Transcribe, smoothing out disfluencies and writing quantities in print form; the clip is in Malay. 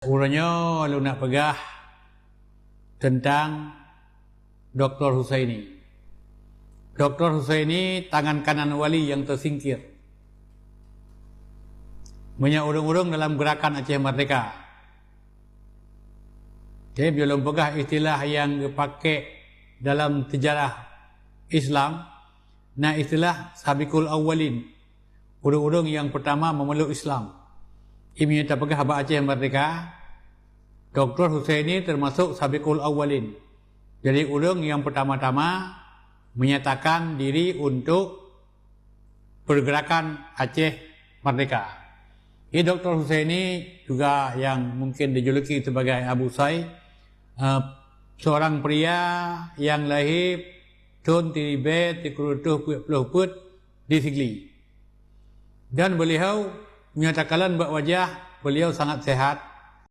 Uranya lu nak pegah tentang Dr. Husaini. Dr. Husaini tangan kanan wali yang tersingkir. Banyak urung-urung dalam gerakan Aceh Merdeka. Jadi belum pegah istilah yang dipakai dalam sejarah Islam. Nah, istilah Sabiqul Awwalin. Urung-urung yang pertama memeluk Islam. Ini tak pegah abad Aceh Merdeka. Dr. Husaini termasuk Sabiqul Awwalin. Jadi urung yang pertama-tama menyatakan diri untuk pergerakan Aceh Merdeka. Ini Dr. Husaini juga yang mungkin dijuluki sebagai Abu Sai, seorang pria yang lahir tahun 1370 di Sigli. Dan beliau menyatakan bahwa wajah beliau sangat sehat,